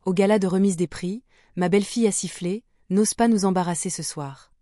Au gala de remise des prix, ma belle-fille a sifflé, n'ose pas nous embarrasser ce soir.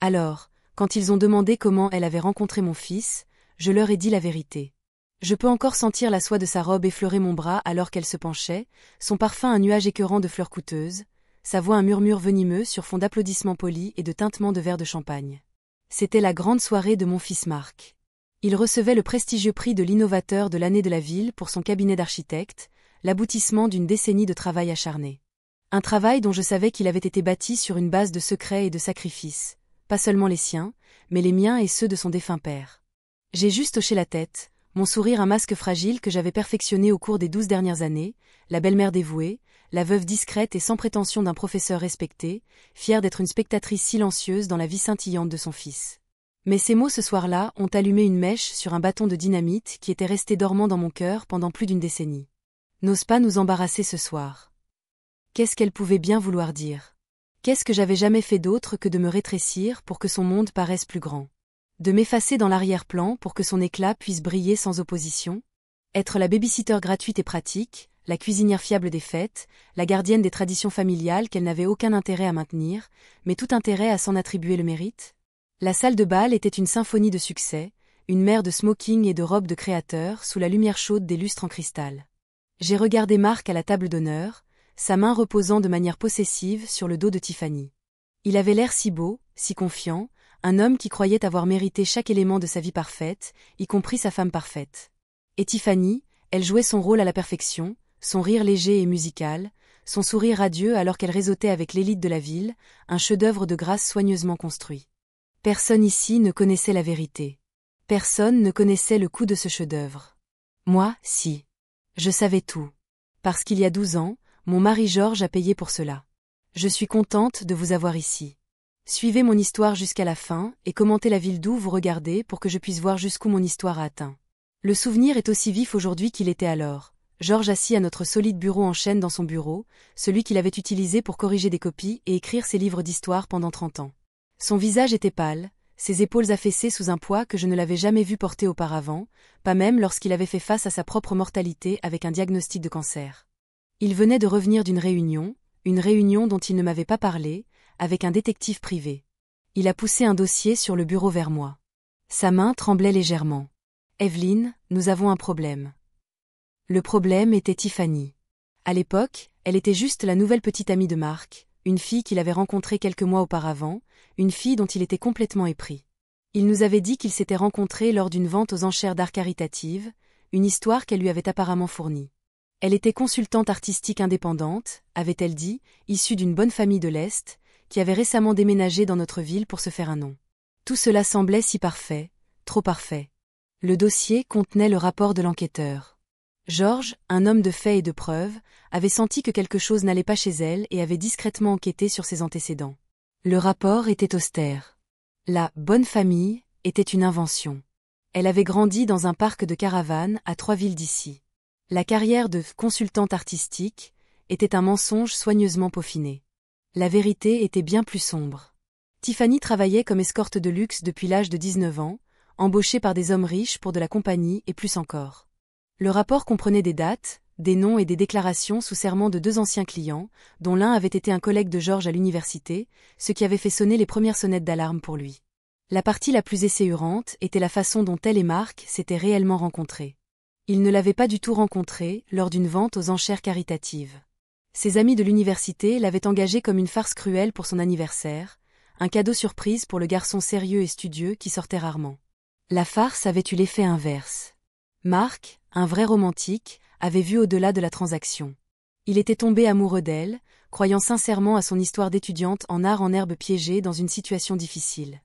Alors, quand ils ont demandé comment elle avait rencontré mon fils, je leur ai dit la vérité. Je peux encore sentir la soie de sa robe effleurer mon bras alors qu'elle se penchait, son parfum un nuage écœurant de fleurs coûteuses, sa voix un murmure venimeux sur fond d'applaudissements polis et de tintements de verres de champagne. C'était la grande soirée de mon fils Marc. Il recevait le prestigieux prix de l'innovateur de l'année de la ville pour son cabinet d'architecte, l'aboutissement d'une décennie de travail acharné. Un travail dont je savais qu'il avait été bâti sur une base de secrets et de sacrifices, pas seulement les siens, mais les miens et ceux de son défunt père. J'ai juste hoché la tête, mon sourire un masque fragile que j'avais perfectionné au cours des 12 dernières années, la belle-mère dévouée, la veuve discrète et sans prétention d'un professeur respecté, fière d'être une spectatrice silencieuse dans la vie scintillante de son fils. Mais ces mots ce soir-là ont allumé une mèche sur un bâton de dynamite qui était resté dormant dans mon cœur pendant plus d'une décennie. N'ose pas nous embarrasser ce soir. Qu'est-ce qu'elle pouvait bien vouloir dire? Qu'est-ce que j'avais jamais fait d'autre que de me rétrécir pour que son monde paraisse plus grand? De m'effacer dans l'arrière-plan pour que son éclat puisse briller sans opposition? Être la baby-sitter gratuite et pratique, la cuisinière fiable des fêtes, la gardienne des traditions familiales qu'elle n'avait aucun intérêt à maintenir, mais tout intérêt à s'en attribuer le mérite? La salle de bal était une symphonie de succès, une mer de smoking et de robes de créateurs sous la lumière chaude des lustres en cristal. J'ai regardé Marc à la table d'honneur, sa main reposant de manière possessive sur le dos de Tiffany. Il avait l'air si beau, si confiant, un homme qui croyait avoir mérité chaque élément de sa vie parfaite, y compris sa femme parfaite. Et Tiffany, elle jouait son rôle à la perfection, son rire léger et musical, son sourire radieux alors qu'elle réseautait avec l'élite de la ville, un chef-d'œuvre de grâce soigneusement construit. Personne ici ne connaissait la vérité. Personne ne connaissait le coût de ce chef-d'œuvre. Moi, si. Je savais tout. Parce qu'il y a 12 ans, mon mari Georges a payé pour cela. Je suis contente de vous avoir ici. Suivez mon histoire jusqu'à la fin et commentez la ville d'où vous regardez pour que je puisse voir jusqu'où mon histoire a atteint. Le souvenir est aussi vif aujourd'hui qu'il était alors. Georges assis à notre solide bureau en chêne dans son bureau, celui qu'il avait utilisé pour corriger des copies et écrire ses livres d'histoire pendant 30 ans. Son visage était pâle, ses épaules affaissées sous un poids que je ne l'avais jamais vu porter auparavant, pas même lorsqu'il avait fait face à sa propre mortalité avec un diagnostic de cancer. Il venait de revenir d'une réunion, une réunion dont il ne m'avait pas parlé, avec un détective privé. Il a poussé un dossier sur le bureau vers moi. Sa main tremblait légèrement. « Evelyne, nous avons un problème. » Le problème était Tiffany. À l'époque, elle était juste la nouvelle petite amie de Marc, une fille qu'il avait rencontrée quelques mois auparavant, une fille dont il était complètement épris. Il nous avait dit qu'ils s'étaient rencontrés lors d'une vente aux enchères d'art caritative, une histoire qu'elle lui avait apparemment fournie. Elle était consultante artistique indépendante, avait-elle dit, issue d'une bonne famille de l'Est, qui avait récemment déménagé dans notre ville pour se faire un nom. Tout cela semblait si parfait, trop parfait. Le dossier contenait le rapport de l'enquêteur. Georges, un homme de faits et de preuves, avait senti que quelque chose n'allait pas chez elle et avait discrètement enquêté sur ses antécédents. Le rapport était austère. La « bonne famille » était une invention. Elle avait grandi dans un parc de caravanes à 3 villes d'ici. La carrière de consultante artistique était un mensonge soigneusement peaufiné. La vérité était bien plus sombre. Tiffany travaillait comme escorte de luxe depuis l'âge de 19 ans, embauchée par des hommes riches pour de la compagnie et plus encore. Le rapport comprenait des dates, des noms et des déclarations sous serment de 2 anciens clients, dont l'un avait été un collègue de Georges à l'université, ce qui avait fait sonner les premières sonnettes d'alarme pour lui. La partie la plus esséurante était la façon dont elle et Marc s'étaient réellement rencontrés. Ils ne l'avaient pas du tout rencontré lors d'une vente aux enchères caritatives. Ses amis de l'université l'avaient engagé comme une farce cruelle pour son anniversaire, un cadeau surprise pour le garçon sérieux et studieux qui sortait rarement. La farce avait eu l'effet inverse. Marc, un vrai romantique, avait vu au-delà de la transaction. Il était tombé amoureux d'elle, croyant sincèrement à son histoire d'étudiante en art en herbe piégée dans une situation difficile.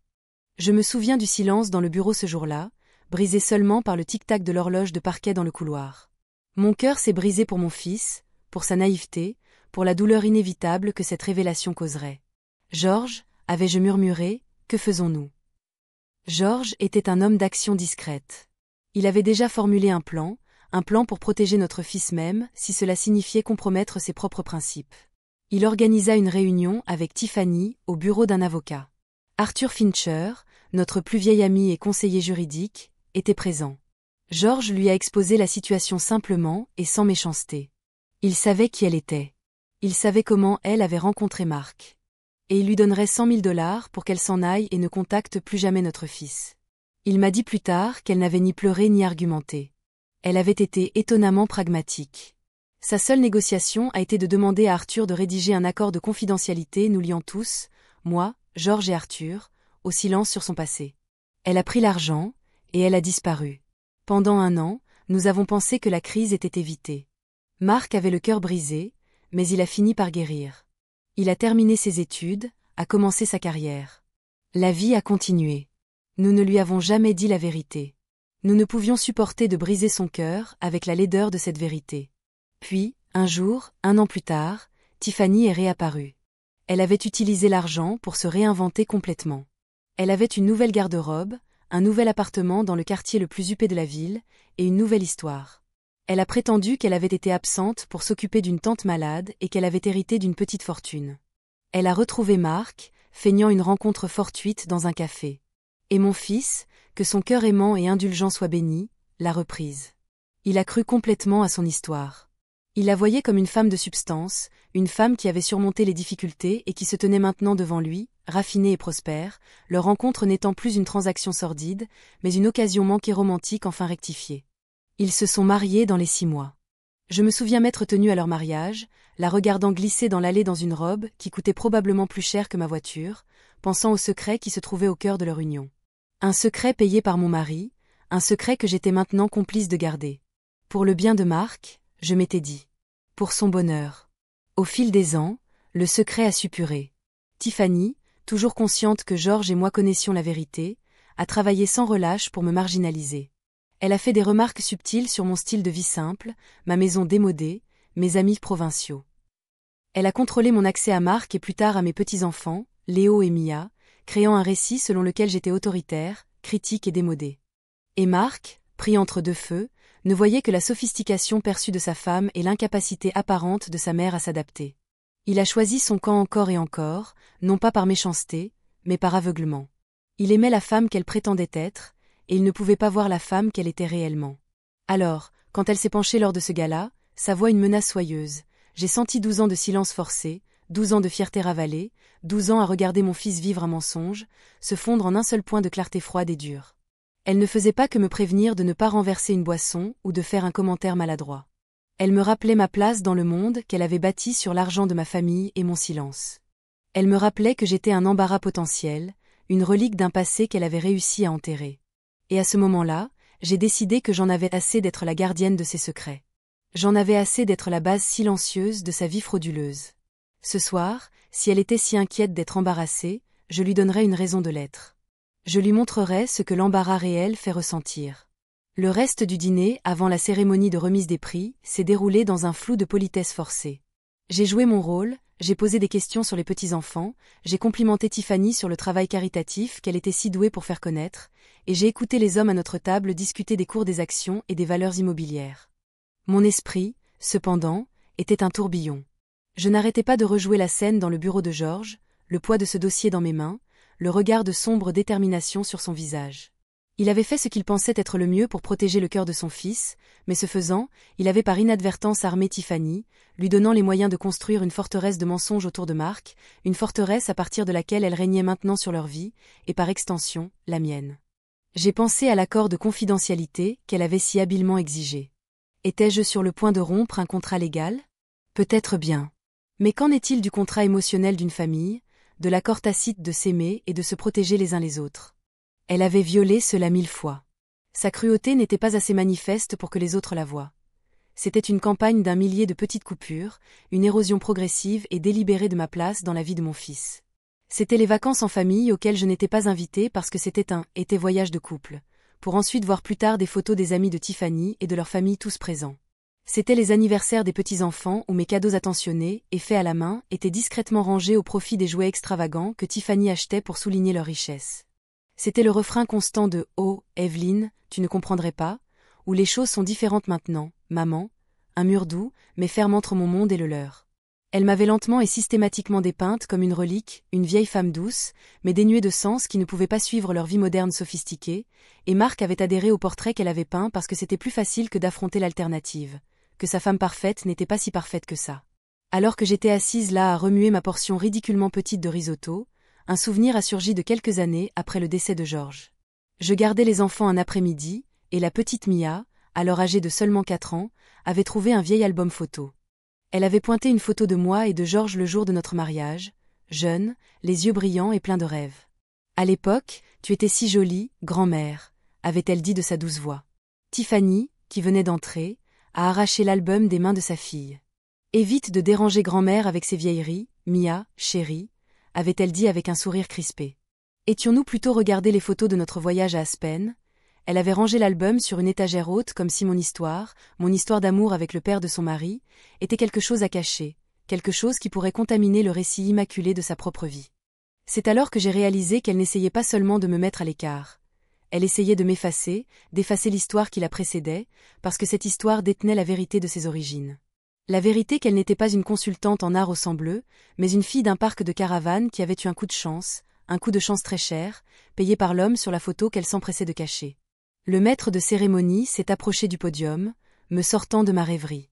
Je me souviens du silence dans le bureau ce jour-là, brisé seulement par le tic-tac de l'horloge de parquet dans le couloir. Mon cœur s'est brisé pour mon fils, pour sa naïveté, pour la douleur inévitable que cette révélation causerait. « Georges » avais-je murmuré, « que faisons-nous » Georges était un homme d'action discrète. Il avait déjà formulé un plan pour protéger notre fils même, si cela signifiait compromettre ses propres principes. Il organisa une réunion avec Tiffany au bureau d'un avocat. Arthur Fincher, notre plus vieil ami et conseiller juridique, était présent. Georges lui a exposé la situation simplement et sans méchanceté. Il savait qui elle était. Il savait comment elle avait rencontré Marc. Et il lui donnerait 100 000 $ pour qu'elle s'en aille et ne contacte plus jamais notre fils. Il m'a dit plus tard qu'elle n'avait ni pleuré ni argumenté. Elle avait été étonnamment pragmatique. Sa seule négociation a été de demander à Arthur de rédiger un accord de confidentialité nous liant tous, moi, Georges et Arthur, au silence sur son passé. Elle a pris l'argent, et elle a disparu. Pendant 1 an, nous avons pensé que la crise était évitée. Marc avait le cœur brisé, mais il a fini par guérir. Il a terminé ses études, a commencé sa carrière. La vie a continué. Nous ne lui avons jamais dit la vérité. Nous ne pouvions supporter de briser son cœur avec la laideur de cette vérité. Puis, un jour, 1 an plus tard, Tiffany est réapparue. Elle avait utilisé l'argent pour se réinventer complètement. Elle avait une nouvelle garde-robe, un nouvel appartement dans le quartier le plus huppé de la ville, et une nouvelle histoire. Elle a prétendu qu'elle avait été absente pour s'occuper d'une tante malade et qu'elle avait hérité d'une petite fortune. Elle a retrouvé Marc, feignant une rencontre fortuite dans un café. Et mon fils, que son cœur aimant et indulgent soit béni, l'a reprise. Il a cru complètement à son histoire. Il la voyait comme une femme de substance, une femme qui avait surmonté les difficultés et qui se tenait maintenant devant lui, raffinée et prospère, leur rencontre n'étant plus une transaction sordide, mais une occasion manquée romantique enfin rectifiée. Ils se sont mariés dans les 6 mois. Je me souviens m'être tenue à leur mariage, la regardant glisser dans l'allée dans une robe qui coûtait probablement plus cher que ma voiture, pensant au secret qui se trouvait au cœur de leur union. Un secret payé par mon mari, un secret que j'étais maintenant complice de garder. Pour le bien de Marc, je m'étais dit. Pour son bonheur. Au fil des ans, le secret a suppuré. Tiffany, toujours consciente que Georges et moi connaissions la vérité, a travaillé sans relâche pour me marginaliser. Elle a fait des remarques subtiles sur mon style de vie simple, ma maison démodée, mes amis provinciaux. Elle a contrôlé mon accès à Marc et plus tard à mes petits-enfants, Léo et Mia, créant un récit selon lequel j'étais autoritaire, critique et démodée. Et Marc, pris entre 2 feux, ne voyait que la sophistication perçue de sa femme et l'incapacité apparente de sa mère à s'adapter. Il a choisi son camp encore et encore, non pas par méchanceté, mais par aveuglement. Il aimait la femme qu'elle prétendait être, et il ne pouvait pas voir la femme qu'elle était réellement. Alors, quand elle s'est penchée lors de ce gala, sa voix une menace soyeuse, j'ai senti 12 ans de silence forcé, 12 ans de fierté ravalée, 12 ans à regarder mon fils vivre un mensonge, se fondre en un seul point de clarté froide et dure. Elle ne faisait pas que me prévenir de ne pas renverser une boisson ou de faire un commentaire maladroit. Elle me rappelait ma place dans le monde qu'elle avait bâti sur l'argent de ma famille et mon silence. Elle me rappelait que j'étais un embarras potentiel, une relique d'un passé qu'elle avait réussi à enterrer. Et à ce moment-là, j'ai décidé que j'en avais assez d'être la gardienne de ses secrets. J'en avais assez d'être la base silencieuse de sa vie frauduleuse. Ce soir, si elle était si inquiète d'être embarrassée, je lui donnerais une raison de l'être. Je lui montrerais ce que l'embarras réel fait ressentir. Le reste du dîner, avant la cérémonie de remise des prix, s'est déroulé dans un flou de politesse forcée. J'ai joué mon rôle, j'ai posé des questions sur les petits-enfants, j'ai complimenté Tiffany sur le travail caritatif qu'elle était si douée pour faire connaître, et j'ai écouté les hommes à notre table discuter des cours des actions et des valeurs immobilières. Mon esprit, cependant, était un tourbillon. Je n'arrêtais pas de rejouer la scène dans le bureau de Georges, le poids de ce dossier dans mes mains, le regard de sombre détermination sur son visage. Il avait fait ce qu'il pensait être le mieux pour protéger le cœur de son fils, mais ce faisant, il avait par inadvertance armé Tiffany, lui donnant les moyens de construire une forteresse de mensonges autour de Marc, une forteresse à partir de laquelle elle régnait maintenant sur leur vie, et par extension, la mienne. J'ai pensé à l'accord de confidentialité qu'elle avait si habilement exigé. Étais-je sur le point de rompre un contrat légal? Peut-être bien. Mais qu'en est-il du contrat émotionnel d'une famille, de l'accord tacite de s'aimer et de se protéger les uns les autres? Elle avait violé cela 1000 fois. Sa cruauté n'était pas assez manifeste pour que les autres la voient. C'était une campagne d'un millier de petites coupures, une érosion progressive et délibérée de ma place dans la vie de mon fils. C'étaient les vacances en famille auxquelles je n'étais pas invitée parce que c'était un été voyage de couple, pour ensuite voir plus tard des photos des amis de Tiffany et de leur famille tous présents. C'étaient les anniversaires des petits-enfants où mes cadeaux attentionnés et faits à la main étaient discrètement rangés au profit des jouets extravagants que Tiffany achetait pour souligner leur richesse. C'était le refrain constant de « Oh, Evelyne, tu ne comprendrais pas » où les choses sont différentes maintenant, maman, un mur doux, mais ferme entre mon monde et le leur. Elle m'avait lentement et systématiquement dépeinte comme une relique, une vieille femme douce, mais dénuée de sens qui ne pouvait pas suivre leur vie moderne sophistiquée, et Marc avait adhéré au portrait qu'elle avait peint parce que c'était plus facile que d'affronter l'alternative, que sa femme parfaite n'était pas si parfaite que ça. Alors que j'étais assise là à remuer ma portion ridiculement petite de risotto, un souvenir a surgi de quelques années après le décès de Georges. Je gardais les enfants un après-midi, et la petite Mia, alors âgée de seulement 4 ans, avait trouvé un vieil album photo. Elle avait pointé une photo de moi et de Georges le jour de notre mariage, jeune, les yeux brillants et pleins de rêves. À l'époque, tu étais si jolie, grand-mère, avait-elle dit de sa douce voix. Tiffany, qui venait d'entrer, a arraché l'album des mains de sa fille. Évite de déranger grand-mère avec ses vieilleries, Mia, chérie, avait-elle dit avec un sourire crispé. Étions-nous plutôt regardé les photos de notre voyage à Aspen? Elle avait rangé l'album sur une étagère haute comme si mon histoire d'amour avec le père de son mari, était quelque chose à cacher, quelque chose qui pourrait contaminer le récit immaculé de sa propre vie. C'est alors que j'ai réalisé qu'elle n'essayait pas seulement de me mettre à l'écart. Elle essayait de m'effacer, d'effacer l'histoire qui la précédait, parce que cette histoire détenait la vérité de ses origines. La vérité qu'elle n'était pas une consultante en art au sang bleu, mais une fille d'un parc de caravanes qui avait eu un coup de chance très cher, payé par l'homme sur la photo qu'elle s'empressait de cacher. Le maître de cérémonie s'est approché du podium, me sortant de ma rêverie.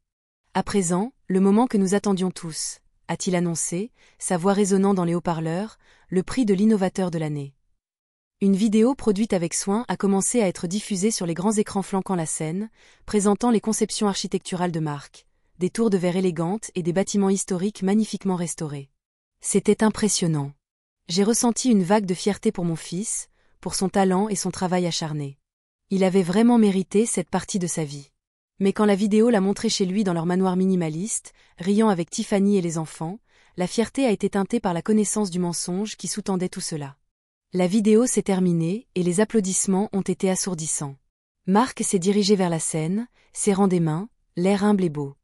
À présent, le moment que nous attendions tous, a-t-il annoncé, sa voix résonnant dans les haut-parleurs, le prix de l'innovateur de l'année. Une vidéo produite avec soin a commencé à être diffusée sur les grands écrans flanquant la scène, présentant les conceptions architecturales de Marc, des tours de verre élégantes et des bâtiments historiques magnifiquement restaurés. C'était impressionnant. J'ai ressenti une vague de fierté pour mon fils, pour son talent et son travail acharné. Il avait vraiment mérité cette partie de sa vie. Mais quand la vidéo l'a montré chez lui dans leur manoir minimaliste, riant avec Tiffany et les enfants, la fierté a été teintée par la connaissance du mensonge qui sous-tendait tout cela. La vidéo s'est terminée et les applaudissements ont été assourdissants. Marc s'est dirigé vers la scène, serrant des mains, l'air humble et beau.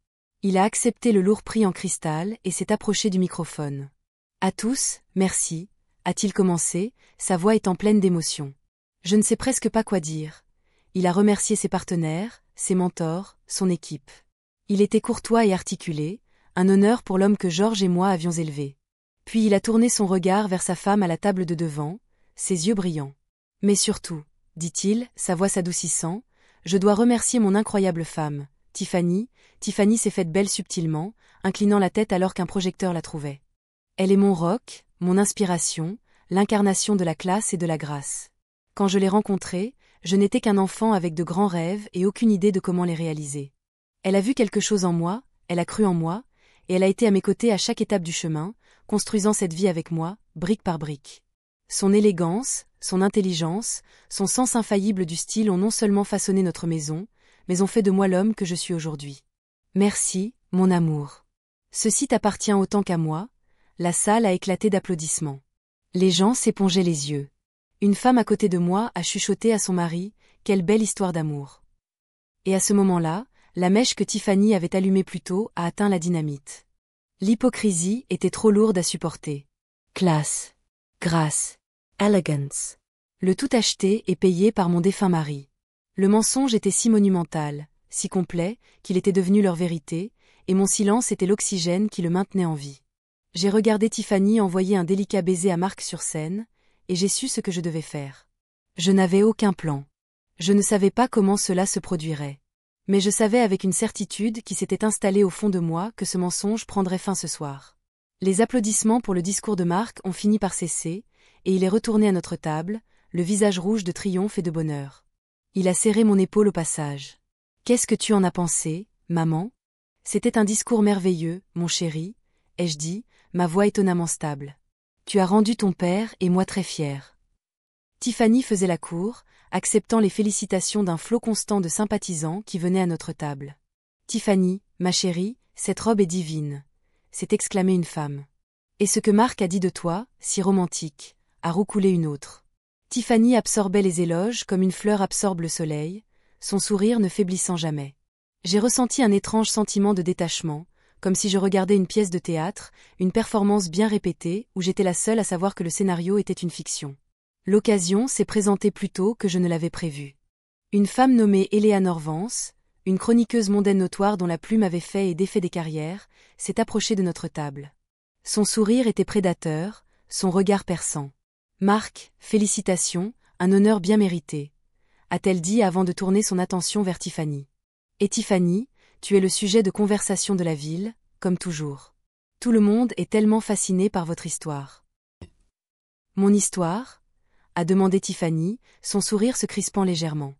Il a accepté le lourd prix en cristal et s'est approché du microphone. À tous, merci, a-t-il commencé, sa voix étant pleine d'émotion. Je ne sais presque pas quoi dire. Il a remercié ses partenaires, ses mentors, son équipe. Il était courtois et articulé, un honneur pour l'homme que Georges et moi avions élevé. Puis il a tourné son regard vers sa femme à la table de devant, ses yeux brillants. Mais surtout, dit-il, sa voix s'adoucissant, je dois remercier mon incroyable femme, Tiffany. Tiffany s'est faite belle subtilement, inclinant la tête alors qu'un projecteur la trouvait. Elle est mon roc, mon inspiration, l'incarnation de la classe et de la grâce. Quand je l'ai rencontrée, je n'étais qu'un enfant avec de grands rêves et aucune idée de comment les réaliser. Elle a vu quelque chose en moi, elle a cru en moi, et elle a été à mes côtés à chaque étape du chemin, construisant cette vie avec moi, brique par brique. Son élégance, son intelligence, son sens infaillible du style ont non seulement façonné notre maison, mais ont fait de moi l'homme que je suis aujourd'hui. Merci, mon amour. Ceci t'appartient autant qu'à moi. La salle a éclaté d'applaudissements. Les gens s'épongeaient les yeux. Une femme à côté de moi a chuchoté à son mari, quelle belle histoire d'amour. Et à ce moment-là, la mèche que Tiffany avait allumée plus tôt a atteint la dynamite. L'hypocrisie était trop lourde à supporter. Classe, grâce, elegance. Le tout acheté et payé par mon défunt mari. Le mensonge était si monumental, si complet, qu'il était devenu leur vérité, et mon silence était l'oxygène qui le maintenait en vie. J'ai regardé Tiffany envoyer un délicat baiser à Marc sur scène, et j'ai su ce que je devais faire. Je n'avais aucun plan. Je ne savais pas comment cela se produirait. Mais je savais avec une certitude qui s'était installée au fond de moi que ce mensonge prendrait fin ce soir. Les applaudissements pour le discours de Marc ont fini par cesser, et il est retourné à notre table, le visage rouge de triomphe et de bonheur. Il a serré mon épaule au passage. « Qu'est-ce que tu en as pensé, maman ?» C'était un discours merveilleux, mon chéri, ai-je dit, ma voix étonnamment stable. Tu as rendu ton père et moi très fiers. Tiffany faisait la cour, acceptant les félicitations d'un flot constant de sympathisants qui venaient à notre table. Tiffany, ma chérie, cette robe est divine, s'est exclamée une femme. Et ce que Marc a dit de toi, si romantique, a roucoulé une autre. Tiffany absorbait les éloges comme une fleur absorbe le soleil, son sourire ne faiblissant jamais. J'ai ressenti un étrange sentiment de détachement, comme si je regardais une pièce de théâtre, une performance bien répétée, où j'étais la seule à savoir que le scénario était une fiction. L'occasion s'est présentée plus tôt que je ne l'avais prévu. Une femme nommée Eleanor Vance, une chroniqueuse mondaine notoire dont la plume avait fait et défait des carrières, s'est approchée de notre table. Son sourire était prédateur, son regard perçant. « Marc, félicitations, un honneur bien mérité », a-t-elle dit avant de tourner son attention vers Tiffany. « Et Tiffany, tu es le sujet de conversation de la ville, comme toujours. Tout le monde est tellement fasciné par votre histoire. Mon histoire? A demandé Tiffany, son sourire se crispant légèrement.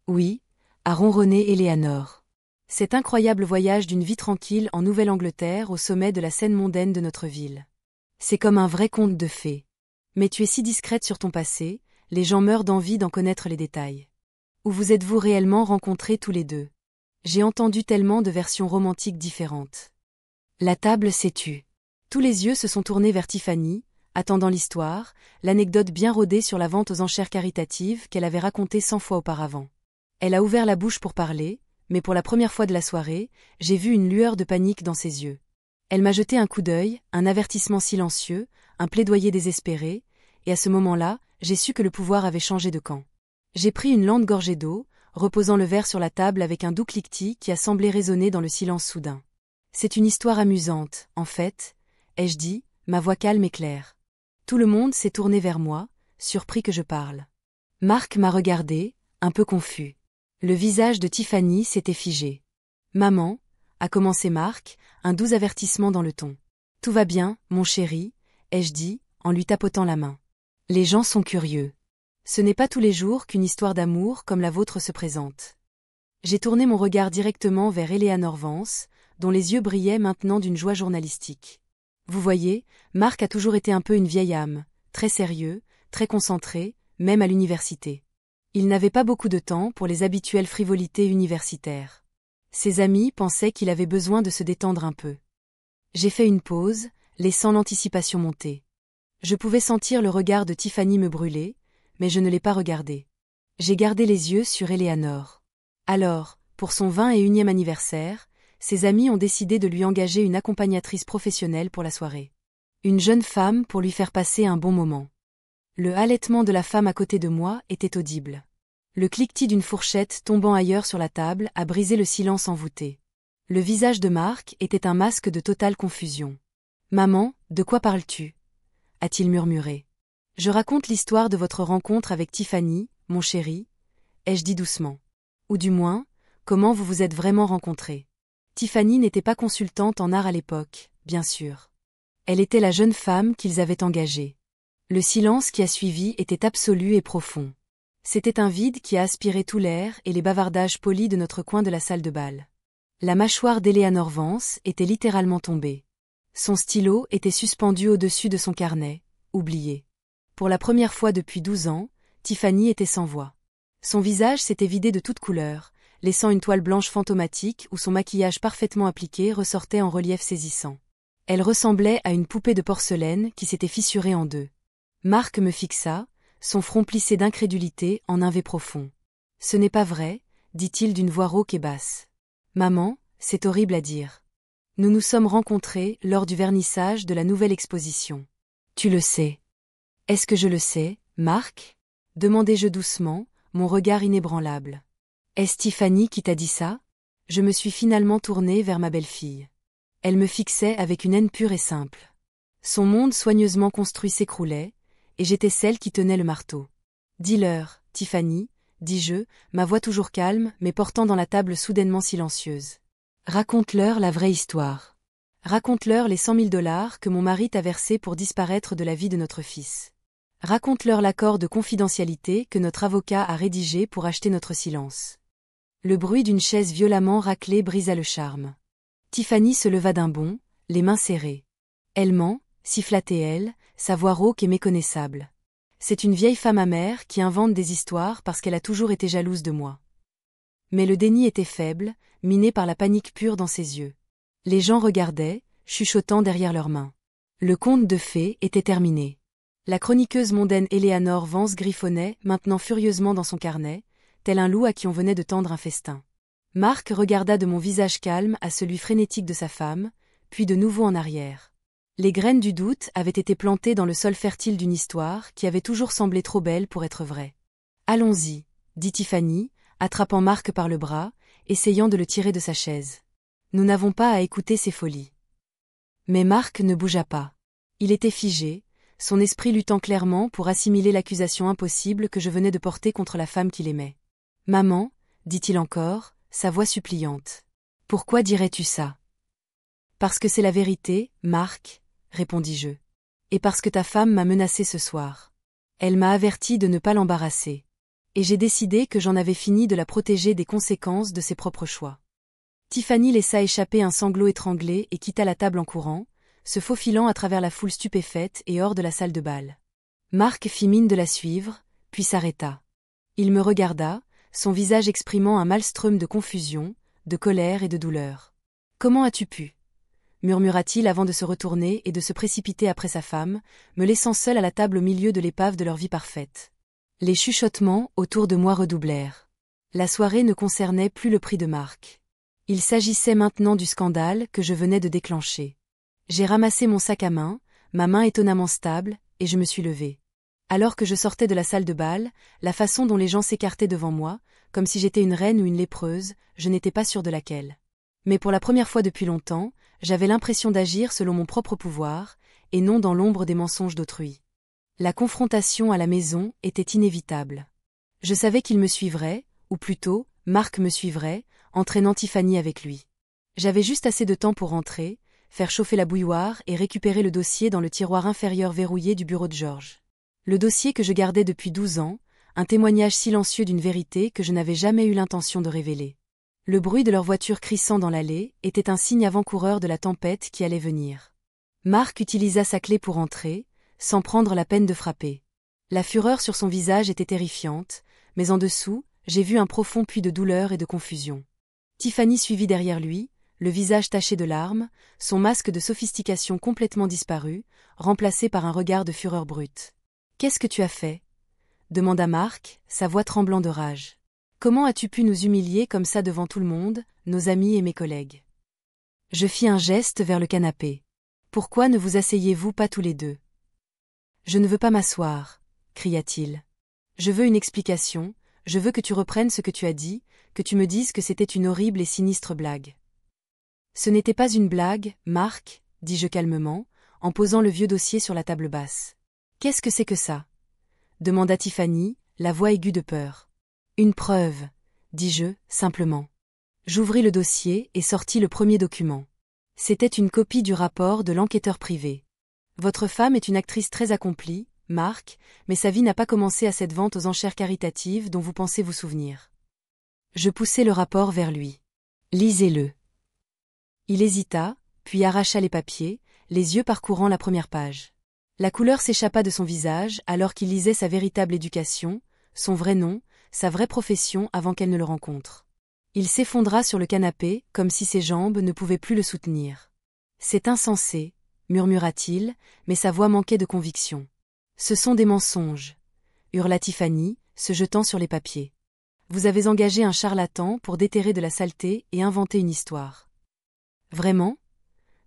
Oui, a ronronné Éléanore. Cet incroyable voyage d'une vie tranquille en Nouvelle-Angleterre au sommet de la scène mondaine de notre ville. C'est comme un vrai conte de fées. Mais tu es si discrète sur ton passé, les gens meurent d'envie d'en connaître les détails. Où vous êtes-vous réellement rencontrés tous les deux? J'ai entendu tellement de versions romantiques différentes. La table s'est tue. Tous les yeux se sont tournés vers Tiffany, attendant l'histoire, l'anecdote bien rodée sur la vente aux enchères caritatives qu'elle avait racontée 100 fois auparavant. Elle a ouvert la bouche pour parler, mais pour la première fois de la soirée, j'ai vu une lueur de panique dans ses yeux. Elle m'a jeté un coup d'œil, un avertissement silencieux, un plaidoyer désespéré, et à ce moment-là, j'ai su que le pouvoir avait changé de camp. J'ai pris une lente gorgée d'eau, reposant le verre sur la table avec un doux cliquetis qui a semblé résonner dans le silence soudain. C'est une histoire amusante, en fait, ai-je dit, ma voix calme et claire. Tout le monde s'est tourné vers moi, surpris que je parle. Marc m'a regardé, un peu confus. Le visage de Tiffany s'était figé. Maman, a commencé Marc, un doux avertissement dans le ton. Tout va bien, mon chéri, ai-je dit, en lui tapotant la main. Les gens sont curieux. Ce n'est pas tous les jours qu'une histoire d'amour comme la vôtre se présente. J'ai tourné mon regard directement vers Éléanore Vance, dont les yeux brillaient maintenant d'une joie journalistique. Vous voyez, Marc a toujours été un peu une vieille âme, très sérieux, très concentré, même à l'université. Il n'avait pas beaucoup de temps pour les habituelles frivolités universitaires. Ses amis pensaient qu'il avait besoin de se détendre un peu. J'ai fait une pause, laissant l'anticipation monter. Je pouvais sentir le regard de Tiffany me brûler, mais je ne l'ai pas regardé. J'ai gardé les yeux sur Éléanore. Alors, pour son 21e anniversaire, ses amis ont décidé de lui engager une accompagnatrice professionnelle pour la soirée. Une jeune femme pour lui faire passer un bon moment. Le halètement de la femme à côté de moi était audible. Le cliquetis d'une fourchette tombant ailleurs sur la table a brisé le silence envoûté. Le visage de Marc était un masque de totale confusion. « Maman, de quoi parles-tu » a-t-il murmuré. « Je raconte l'histoire de votre rencontre avec Tiffany, mon chéri, » ai-je dit doucement. Ou du moins, comment vous vous êtes vraiment rencontrés. Tiffany n'était pas consultante en art à l'époque, bien sûr. Elle était la jeune femme qu'ils avaient engagée. Le silence qui a suivi était absolu et profond. C'était un vide qui a aspiré tout l'air et les bavardages polis de notre coin de la salle de bal. La mâchoire d'Éléanore Vance était littéralement tombée. Son stylo était suspendu au-dessus de son carnet, oublié. Pour la première fois depuis 12 ans, Tiffany était sans voix. Son visage s'était vidé de toute couleur, laissant une toile blanche fantomatique où son maquillage parfaitement appliqué ressortait en relief saisissant. Elle ressemblait à une poupée de porcelaine qui s'était fissurée en deux. Marc me fixa, son front plissé d'incrédulité en un V profond. « Ce n'est pas vrai, dit-il d'une voix rauque et basse. Maman, c'est horrible à dire. Nous nous sommes rencontrés lors du vernissage de la nouvelle exposition. Tu le sais. Est-ce que je le sais, Marc? Demandai-je doucement, mon regard inébranlable. Est-ce Tiffany qui t'a dit ça? Je me suis finalement tournée vers ma belle-fille. Elle me fixait avec une haine pure et simple. Son monde soigneusement construit s'écroulait, et j'étais celle qui tenait le marteau. Dis-leur, Tiffany, dis-je, ma voix toujours calme mais portant dans la table soudainement silencieuse. Raconte-leur la vraie histoire. Raconte-leur les 100 000 $ que mon mari t'a versés pour disparaître de la vie de notre fils. Raconte-leur l'accord de confidentialité que notre avocat a rédigé pour acheter notre silence. Le bruit d'une chaise violemment raclée brisa le charme. Tiffany se leva d'un bond, les mains serrées. Elle ment, siffla-t-elle, sa voix rauque et méconnaissable. C'est une vieille femme amère qui invente des histoires parce qu'elle a toujours été jalouse de moi. Mais le déni était faible, miné par la panique pure dans ses yeux. Les gens regardaient, chuchotant derrière leurs mains. Le conte de fées était terminé. La chroniqueuse mondaine Éléanore Vance griffonnait, maintenant furieusement dans son carnet, tel un loup à qui on venait de tendre un festin. Marc regarda de mon visage calme à celui frénétique de sa femme, puis de nouveau en arrière. Les graines du doute avaient été plantées dans le sol fertile d'une histoire qui avait toujours semblé trop belle pour être vraie. « Allons-y, » dit Tiffany, attrapant Marc par le bras, essayant de le tirer de sa chaise. Nous n'avons pas à écouter ces folies. Mais Marc ne bougea pas. Il était figé, son esprit luttant clairement pour assimiler l'accusation impossible que je venais de porter contre la femme qu'il aimait. « Maman, dit-il encore, sa voix suppliante. Pourquoi dirais-tu ça? Parce que c'est la vérité, Marc, répondis-je. Et parce que ta femme m'a menacé ce soir. Elle m'a averti de ne pas l'embarrasser. Et j'ai décidé que j'en avais fini de la protéger des conséquences de ses propres choix. Tiffany laissa échapper un sanglot étranglé et quitta la table en courant, se faufilant à travers la foule stupéfaite et hors de la salle de bal. Marc fit mine de la suivre, puis s'arrêta. Il me regarda, son visage exprimant un maelstrom de confusion, de colère et de douleur. « Comment as-tu pu » murmura-t-il avant de se retourner et de se précipiter après sa femme, me laissant seul à la table au milieu de l'épave de leur vie parfaite. Les chuchotements autour de moi redoublèrent. La soirée ne concernait plus le prix de Marc. Il s'agissait maintenant du scandale que je venais de déclencher. J'ai ramassé mon sac à main, ma main étonnamment stable, et je me suis levée. Alors que je sortais de la salle de bal, la façon dont les gens s'écartaient devant moi, comme si j'étais une reine ou une lépreuse, je n'étais pas sûre de laquelle. Mais pour la première fois depuis longtemps, j'avais l'impression d'agir selon mon propre pouvoir, et non dans l'ombre des mensonges d'autrui. La confrontation à la maison était inévitable. Je savais qu'il me suivrait, ou plutôt, Marc me suivrait, entraînant Tiffany avec lui. J'avais juste assez de temps pour rentrer, faire chauffer la bouilloire et récupérer le dossier dans le tiroir inférieur verrouillé du bureau de Georges. Le dossier que je gardais depuis 12 ans, un témoignage silencieux d'une vérité que je n'avais jamais eu l'intention de révéler. Le bruit de leur voiture crissant dans l'allée était un signe avant-coureur de la tempête qui allait venir. Marc utilisa sa clé pour entrer, sans prendre la peine de frapper. La fureur sur son visage était terrifiante, mais en dessous, j'ai vu un profond puits de douleur et de confusion. Tiffany suivit derrière lui, le visage taché de larmes, son masque de sophistication complètement disparu, remplacé par un regard de fureur brute. « Qu'est-ce que tu as fait » demanda Marc, sa voix tremblant de rage. « Comment as-tu pu nous humilier comme ça devant tout le monde, nos amis et mes collègues ?» Je fis un geste vers le canapé. « Pourquoi ne vous asseyez-vous pas tous les deux ?»« Je ne veux pas m'asseoir, » cria-t-il. « Je veux une explication, je veux que tu reprennes ce que tu as dit, que tu me dises que c'était une horrible et sinistre blague. » « Ce n'était pas une blague, Marc, » dis-je calmement, en posant le vieux dossier sur la table basse. « Qu'est-ce que c'est que ça » demanda Tiffany, la voix aiguë de peur. « Une preuve, » dis-je, simplement. J'ouvris le dossier et sortis le premier document. C'était une copie du rapport de l'enquêteur privé. Votre femme est une actrice très accomplie, Marc, mais sa vie n'a pas commencé à cette vente aux enchères caritatives dont vous pensez vous souvenir. Je poussai le rapport vers lui. Lisez-le. Il hésita, puis arracha les papiers, les yeux parcourant la première page. La couleur s'échappa de son visage alors qu'il lisait sa véritable éducation, son vrai nom, sa vraie profession avant qu'elle ne le rencontre. Il s'effondra sur le canapé, comme si ses jambes ne pouvaient plus le soutenir. « C'est insensé, » murmura-t-il, mais sa voix manquait de conviction. « Ce sont des mensonges, » hurla Tiffany, se jetant sur les papiers. « Vous avez engagé un charlatan pour déterrer de la saleté et inventer une histoire. » « Vraiment »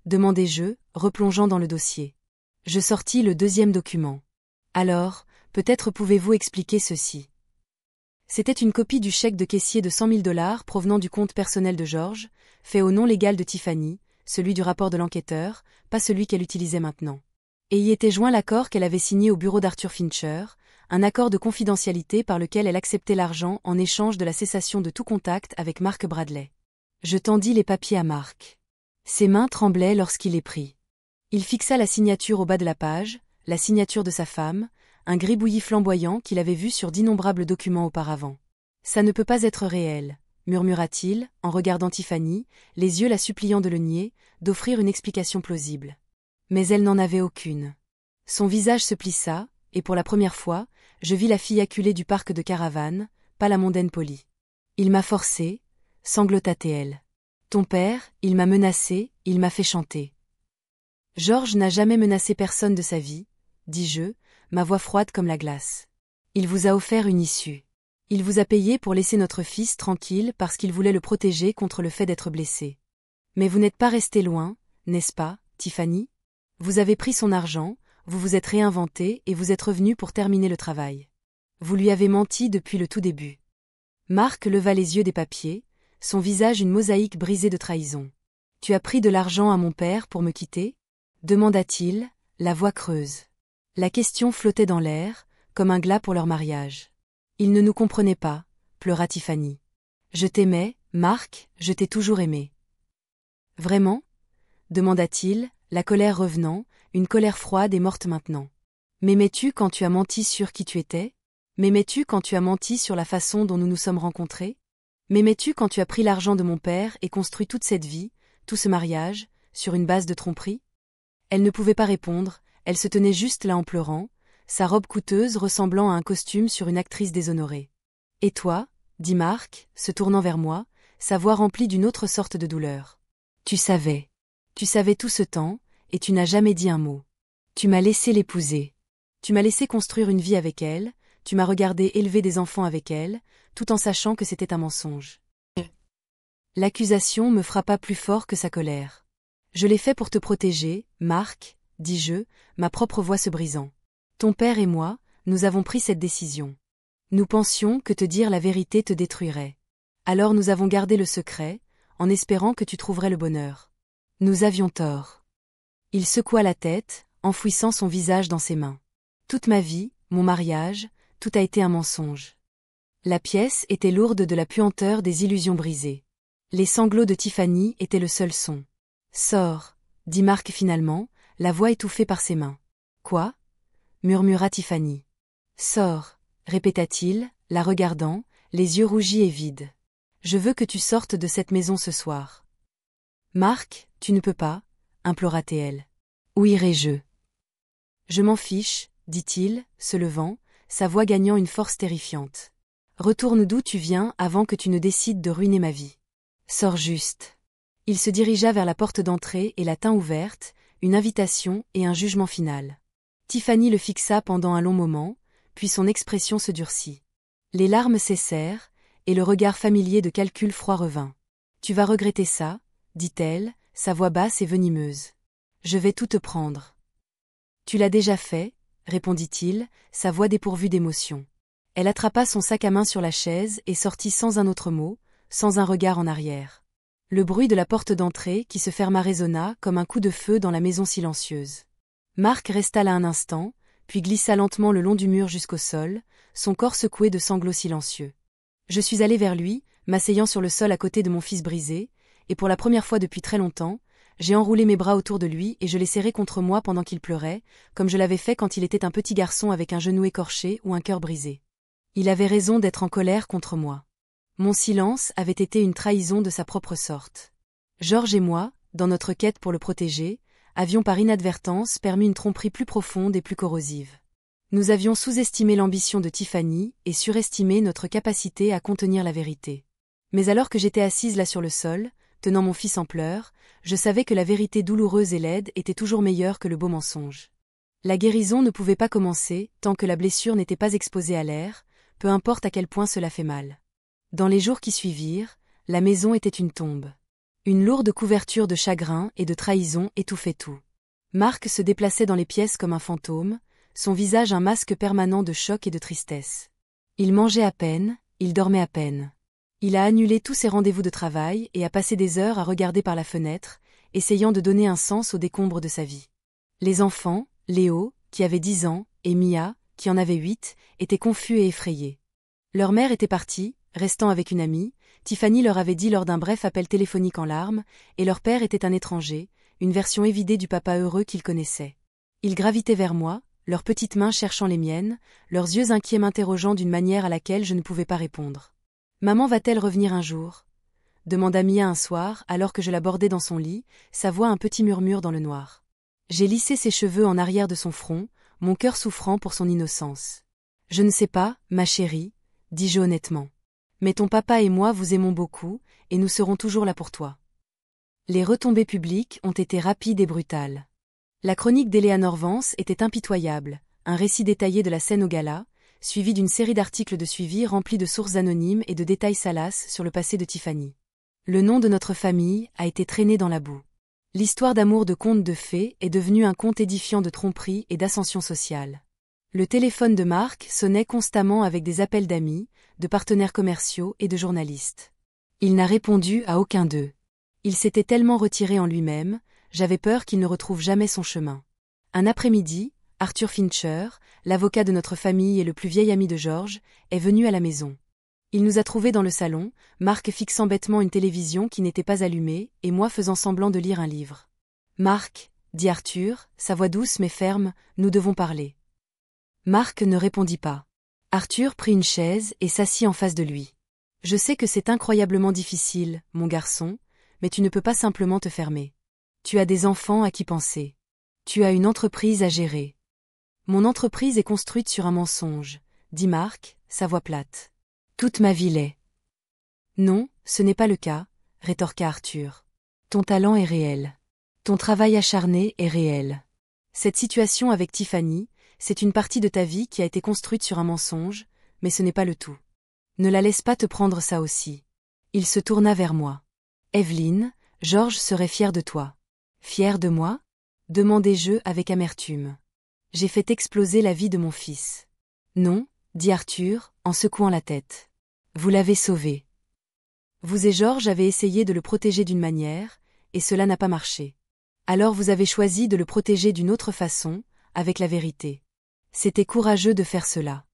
demandai-je, replongeant dans le dossier. Je sortis le deuxième document. « Alors, peut-être pouvez-vous expliquer ceci. » C'était une copie du chèque de caissier de 100 000 $ provenant du compte personnel de Georges, fait au nom légal de Tiffany, celui du rapport de l'enquêteur, pas celui qu'elle utilisait maintenant. Et y était joint l'accord qu'elle avait signé au bureau d'Arthur Fincher, un accord de confidentialité par lequel elle acceptait l'argent en échange de la cessation de tout contact avec Mark Bradley. Je tendis les papiers à Marc. Ses mains tremblaient lorsqu'il les prit. Il fixa la signature au bas de la page, la signature de sa femme, un gribouillis flamboyant qu'il avait vu sur d'innombrables documents auparavant. « Ça ne peut pas être réel » murmura-t-il, en regardant Tiffany, les yeux la suppliant de le nier, d'offrir une explication plausible. Mais elle n'en avait aucune. Son visage se plissa, et pour la première fois, je vis la fille acculée du parc de Caravane, pas la mondaine Polly. « Il m'a forcé » sanglota-t-elle. « Ton père, il m'a menacé, il m'a fait chanter. » « Georges n'a jamais menacé personne de sa vie, » dis-je, ma voix froide comme la glace. « Il vous a offert une issue. Il vous a payé pour laisser notre fils tranquille parce qu'il voulait le protéger contre le fait d'être blessé. Mais vous n'êtes pas resté loin, n'est-ce pas, Tiffany ? Vous avez pris son argent, vous vous êtes réinventé et vous êtes revenu pour terminer le travail. Vous lui avez menti depuis le tout début. » Marc leva les yeux des papiers, son visage une mosaïque brisée de trahison. « Tu as pris de l'argent à mon père pour me quitter ?» demanda-t-il, la voix creuse. La question flottait dans l'air, comme un glas pour leur mariage. « Il ne nous comprenait pas, » pleura Tiffany. « Je t'aimais, Marc, je t'ai toujours aimé. »« Vraiment » demanda-t-il, la colère revenant, une colère froide et morte maintenant. M'aimais-tu quand tu as menti sur qui tu étais? M'aimais-tu quand tu as menti sur la façon dont nous nous sommes rencontrés? M'aimais-tu quand tu as pris l'argent de mon père et construit toute cette vie, tout ce mariage, sur une base de tromperie? Elle ne pouvait pas répondre, elle se tenait juste là en pleurant, sa robe coûteuse ressemblant à un costume sur une actrice déshonorée. Et toi, dit Marc, se tournant vers moi, sa voix remplie d'une autre sorte de douleur. Tu savais. Tu savais tout ce temps, et tu n'as jamais dit un mot. Tu m'as laissé l'épouser. Tu m'as laissé construire une vie avec elle, tu m'as regardé élever des enfants avec elle, tout en sachant que c'était un mensonge. L'accusation me frappa plus fort que sa colère. Je l'ai fait pour te protéger, Marc, dis-je, ma propre voix se brisant. Ton père et moi, nous avons pris cette décision. Nous pensions que te dire la vérité te détruirait. Alors nous avons gardé le secret, en espérant que tu trouverais le bonheur. Nous avions tort. Il secoua la tête, enfouissant son visage dans ses mains. Toute ma vie, mon mariage, tout a été un mensonge. La pièce était lourde de la puanteur des illusions brisées. Les sanglots de Tiffany étaient le seul son. Sors, dit Marc finalement, la voix étouffée par ses mains. Quoi? Murmura Tiffany. Sors, répéta-t-il, la regardant, les yeux rougis et vides. Je veux que tu sortes de cette maison ce soir. Marc, tu ne peux pas, implora-t-elle. Où irai-je? Je m'en fiche, dit-il, se levant, sa voix gagnant une force terrifiante. Retourne d'où tu viens avant que tu ne décides de ruiner ma vie. Sors juste. Il se dirigea vers la porte d'entrée et la tint ouverte, une invitation et un jugement final. Tiffany le fixa pendant un long moment, puis son expression se durcit. Les larmes cessèrent, et le regard familier de calcul froid revint. Tu vas regretter ça, dit-elle, sa voix basse et venimeuse. Je vais tout te prendre. Tu l'as déjà fait, répondit-il, sa voix dépourvue d'émotion. Elle attrapa son sac à main sur la chaise et sortit sans un autre mot, sans un regard en arrière. Le bruit de la porte d'entrée qui se ferma résonna comme un coup de feu dans la maison silencieuse. Marc resta là un instant, puis glissa lentement le long du mur jusqu'au sol, son corps secoué de sanglots silencieux. Je suis allé vers lui, m'asseyant sur le sol à côté de mon fils brisé, et pour la première fois depuis très longtemps, j'ai enroulé mes bras autour de lui et je l'ai serré contre moi pendant qu'il pleurait, comme je l'avais fait quand il était un petit garçon avec un genou écorché ou un cœur brisé. Il avait raison d'être en colère contre moi. Mon silence avait été une trahison de sa propre sorte. Georges et moi, dans notre quête pour le protéger, avions par inadvertance permis une tromperie plus profonde et plus corrosive. Nous avions sous-estimé l'ambition de Tiffany et surestimé notre capacité à contenir la vérité. Mais alors que j'étais assise là sur le sol, tenant mon fils en pleurs, je savais que la vérité douloureuse et laide était toujours meilleure que le beau mensonge. La guérison ne pouvait pas commencer tant que la blessure n'était pas exposée à l'air, peu importe à quel point cela fait mal. Dans les jours qui suivirent, la maison était une tombe. Une lourde couverture de chagrin et de trahison étouffait tout. Marc se déplaçait dans les pièces comme un fantôme, son visage un masque permanent de choc et de tristesse. Il mangeait à peine, il dormait à peine. Il a annulé tous ses rendez-vous de travail et a passé des heures à regarder par la fenêtre, essayant de donner un sens aux décombres de sa vie. Les enfants, Léo, qui avait 10 ans, et Mia, qui en avait 8, étaient confus et effrayés. Leur mère était partie, restant avec une amie, Tiffany leur avait dit lors d'un bref appel téléphonique en larmes, et leur père était un étranger, une version évidée du papa heureux qu'ils connaissaient. Ils gravitaient vers moi, leurs petites mains cherchant les miennes, leurs yeux inquiets m'interrogeant d'une manière à laquelle je ne pouvais pas répondre. « Maman va-t-elle revenir un jour ?» demanda Mia un soir, alors que je l'abordais dans son lit, sa voix un petit murmure dans le noir. J'ai lissé ses cheveux en arrière de son front, mon cœur souffrant pour son innocence. « Je ne sais pas, ma chérie, dis-je honnêtement. Mais ton papa et moi vous aimons beaucoup, et nous serons toujours là pour toi. » Les retombées publiques ont été rapides et brutales. La chronique d'Eleanor Vance était impitoyable, un récit détaillé de la scène au gala, suivi d'une série d'articles de suivi remplis de sources anonymes et de détails salaces sur le passé de Tiffany. Le nom de notre famille a été traîné dans la boue. L'histoire d'amour de conte de fées est devenue un conte édifiant de tromperie et d'ascension sociale. Le téléphone de Marc sonnait constamment avec des appels d'amis, de partenaires commerciaux et de journalistes. Il n'a répondu à aucun d'eux. Il s'était tellement retiré en lui-même, j'avais peur qu'il ne retrouve jamais son chemin. Un après-midi, Arthur Fincher, l'avocat de notre famille et le plus vieil ami de Georges, est venu à la maison. Il nous a trouvés dans le salon, Marc fixant bêtement une télévision qui n'était pas allumée, et moi faisant semblant de lire un livre. Marc, dit Arthur, sa voix douce mais ferme, nous devons parler. Marc ne répondit pas. Arthur prit une chaise et s'assit en face de lui. Je sais que c'est incroyablement difficile, mon garçon, mais tu ne peux pas simplement te fermer. Tu as des enfants à qui penser. Tu as une entreprise à gérer. Mon entreprise est construite sur un mensonge, dit Marc, sa voix plate. Toute ma vie l'est. Non, ce n'est pas le cas, rétorqua Arthur. Ton talent est réel. Ton travail acharné est réel. Cette situation avec Tiffany, c'est une partie de ta vie qui a été construite sur un mensonge, mais ce n'est pas le tout. Ne la laisse pas te prendre ça aussi. Il se tourna vers moi. Evelyne, Georges serait fier de toi. Fier de moi? Demandai-je avec amertume. J'ai fait exploser la vie de mon fils. Non, dit Arthur, en secouant la tête. Vous l'avez sauvé. Vous et Georges avez essayé de le protéger d'une manière, et cela n'a pas marché. Alors vous avez choisi de le protéger d'une autre façon, avec la vérité. C'était courageux de faire cela.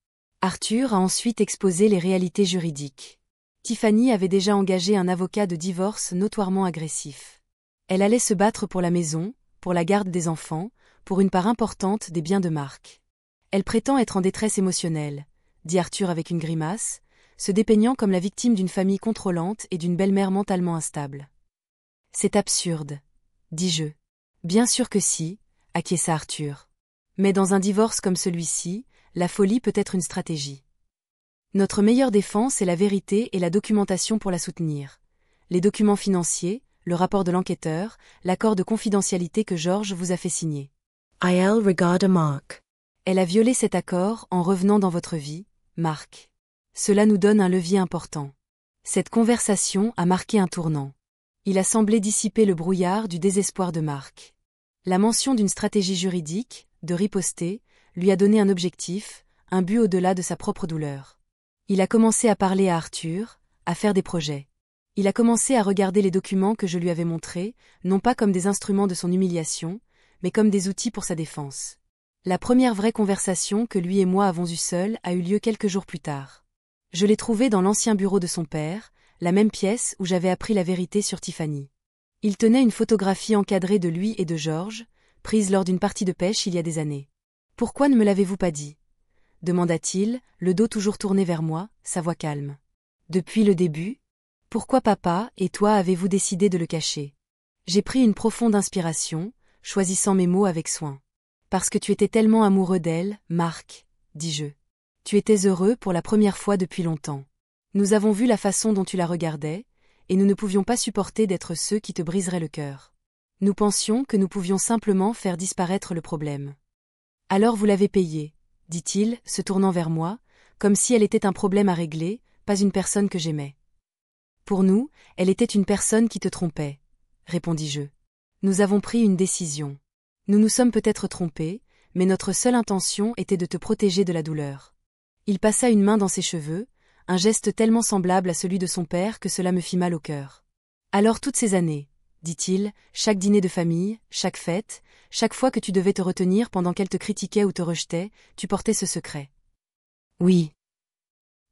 Arthur a ensuite exposé les réalités juridiques. Tiffany avait déjà engagé un avocat de divorce notoirement agressif. Elle allait se battre pour la maison, pour la garde des enfants, pour une part importante des biens de Marc. Elle prétend être en détresse émotionnelle, dit Arthur avec une grimace, se dépeignant comme la victime d'une famille contrôlante et d'une belle-mère mentalement instable. C'est absurde, dis-je. Bien sûr que si, acquiesça Arthur. Mais dans un divorce comme celui-ci, la folie peut être une stratégie. Notre meilleure défense est la vérité et la documentation pour la soutenir. Les documents financiers, le rapport de l'enquêteur, l'accord de confidentialité que Georges vous a fait signer. Il regarda Marc. Elle a violé cet accord en revenant dans votre vie, Marc. Cela nous donne un levier important. Cette conversation a marqué un tournant. Il a semblé dissiper le brouillard du désespoir de Marc. La mention d'une stratégie juridique, de riposter, lui a donné un objectif, un but au-delà de sa propre douleur. Il a commencé à parler à Arthur, à faire des projets. Il a commencé à regarder les documents que je lui avais montrés, non pas comme des instruments de son humiliation, mais comme des outils pour sa défense. La première vraie conversation que lui et moi avons eue seuls a eu lieu quelques jours plus tard. Je l'ai trouvé dans l'ancien bureau de son père, la même pièce où j'avais appris la vérité sur Tiffany. Il tenait une photographie encadrée de lui et de Georges, prise lors d'une partie de pêche il y a des années. « Pourquoi ne me l'avez-vous pas dit » demanda-t-il, le dos toujours tourné vers moi, sa voix calme. « Depuis le début ? Pourquoi papa et toi avez-vous décidé de le cacher » J'ai pris une profonde inspiration, choisissant mes mots avec soin. « Parce que tu étais tellement amoureux d'elle, Marc, » dis-je. « Tu étais heureux pour la première fois depuis longtemps. Nous avons vu la façon dont tu la regardais, et nous ne pouvions pas supporter d'être ceux qui te briseraient le cœur. Nous pensions que nous pouvions simplement faire disparaître le problème. Alors vous l'avez payé, dit-il, se tournant vers moi, comme si elle était un problème à régler, pas une personne que j'aimais. Pour nous, elle était une personne qui te trompait, répondis-je. Nous avons pris une décision. Nous nous sommes peut-être trompés, mais notre seule intention était de te protéger de la douleur. Il passa une main dans ses cheveux, un geste tellement semblable à celui de son père que cela me fit mal au cœur. Alors toutes ces années, dit-il, chaque dîner de famille, chaque fête, chaque fois que tu devais te retenir pendant qu'elle te critiquait ou te rejetait, tu portais ce secret. Oui.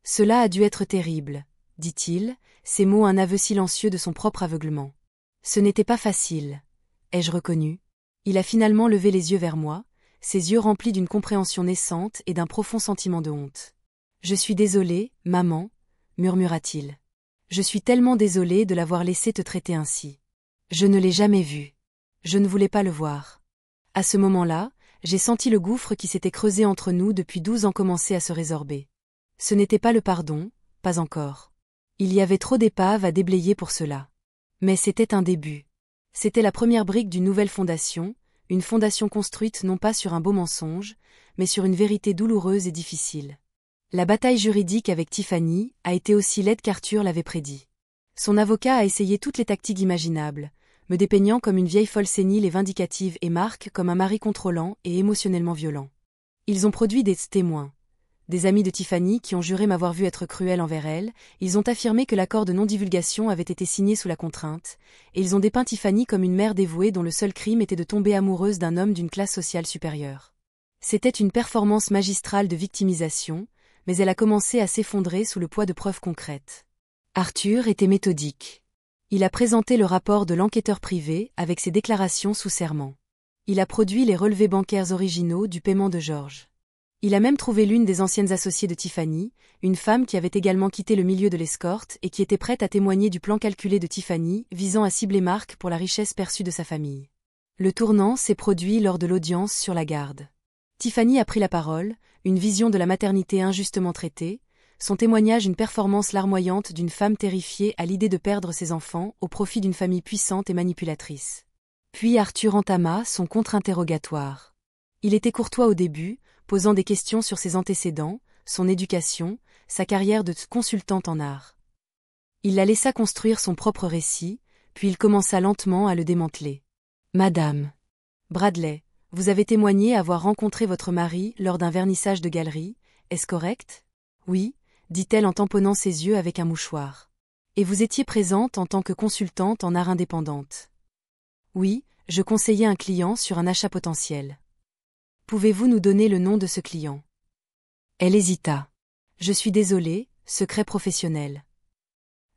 Cela a dû être terrible, dit-il, ces mots un aveu silencieux de son propre aveuglement. Ce n'était pas facile, ai-je reconnu. Il a finalement levé les yeux vers moi, ses yeux remplis d'une compréhension naissante et d'un profond sentiment de honte. Je suis désolé, maman, murmura-t-il. Je suis tellement désolé de l'avoir laissé te traiter ainsi. Je ne l'ai jamais vu. Je ne voulais pas le voir. À ce moment-là, j'ai senti le gouffre qui s'était creusé entre nous depuis 12 ans commencer à se résorber. Ce n'était pas le pardon, pas encore. Il y avait trop d'épaves à déblayer pour cela. Mais c'était un début. C'était la première brique d'une nouvelle fondation, une fondation construite non pas sur un beau mensonge, mais sur une vérité douloureuse et difficile. La bataille juridique avec Tiffany a été aussi laide qu'Arthur l'avait prédit. Son avocat a essayé toutes les tactiques imaginables, me dépeignant comme une vieille folle sénile et vindicative et Marc comme un mari contrôlant et émotionnellement violent. Ils ont produit des témoins. Des amis de Tiffany qui ont juré m'avoir vu être cruel envers elle, ils ont affirmé que l'accord de non-divulgation avait été signé sous la contrainte, et ils ont dépeint Tiffany comme une mère dévouée dont le seul crime était de tomber amoureuse d'un homme d'une classe sociale supérieure. C'était une performance magistrale de victimisation, mais elle a commencé à s'effondrer sous le poids de preuves concrètes. Arthur était méthodique. Il a présenté le rapport de l'enquêteur privé avec ses déclarations sous serment. Il a produit les relevés bancaires originaux du paiement de George. Il a même trouvé l'une des anciennes associées de Tiffany, une femme qui avait également quitté le milieu de l'escorte et qui était prête à témoigner du plan calculé de Tiffany visant à cibler Mark pour la richesse perçue de sa famille. Le tournant s'est produit lors de l'audience sur la garde. Tiffany a pris la parole, une vision de la maternité injustement traitée, son témoignage une performance larmoyante d'une femme terrifiée à l'idée de perdre ses enfants au profit d'une famille puissante et manipulatrice. Puis Arthur entama son contre-interrogatoire. Il était courtois au début, posant des questions sur ses antécédents, son éducation, sa carrière de consultante en art. Il la laissa construire son propre récit, puis il commença lentement à le démanteler. « Madame Bradley, vous avez témoigné avoir rencontré votre mari lors d'un vernissage de galerie, est-ce correct ? » « Oui, » dit-elle en tamponnant ses yeux avec un mouchoir. « Et vous étiez présente en tant que consultante en art indépendante. » « Oui, je conseillais un client sur un achat potentiel. » « Pouvez-vous nous donner le nom de ce client ? » Elle hésita. « Je suis désolée, secret professionnel. »«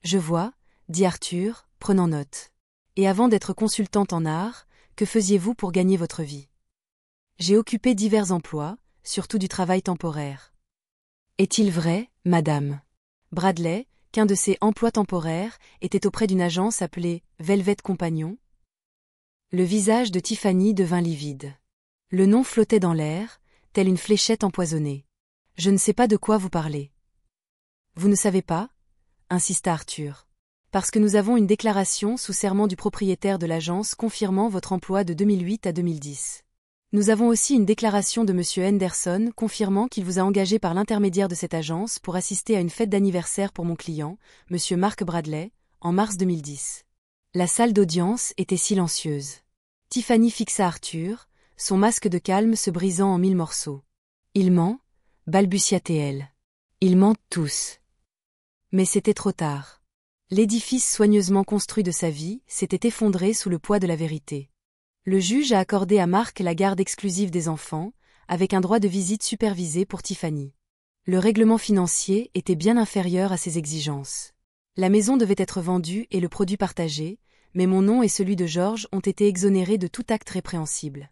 Je vois, » dit Arthur, prenant note. « Et avant d'être consultante en art, que faisiez-vous pour gagner votre vie ? » « J'ai occupé divers emplois, surtout du travail temporaire. » « Est-il vrai, madame Bradley, qu'un de ces emplois temporaires était auprès d'une agence appelée Velvet Compagnon ? » Le visage de Tiffany devint livide. Le nom flottait dans l'air, telle une fléchette empoisonnée. « Je ne sais pas de quoi vous parlez. »« Vous ne savez pas ?» insista Arthur. « Parce que nous avons une déclaration sous serment du propriétaire de l'agence confirmant votre emploi de 2008 à 2010. Nous avons aussi une déclaration de M. Henderson confirmant qu'il vous a engagé par l'intermédiaire de cette agence pour assister à une fête d'anniversaire pour mon client, M. Mark Bradley, en mars 2010. » La salle d'audience était silencieuse. Tiffany fixa Arthur, son masque de calme se brisant en 1000 morceaux. « Il ment » balbutia-t-elle. « Ils mentent tous. » Mais c'était trop tard. L'édifice soigneusement construit de sa vie s'était effondré sous le poids de la vérité. Le juge a accordé à Mark la garde exclusive des enfants, avec un droit de visite supervisé pour Tiffany. Le règlement financier était bien inférieur à ses exigences. La maison devait être vendue et le produit partagé, mais mon nom et celui de George ont été exonérés de tout acte répréhensible.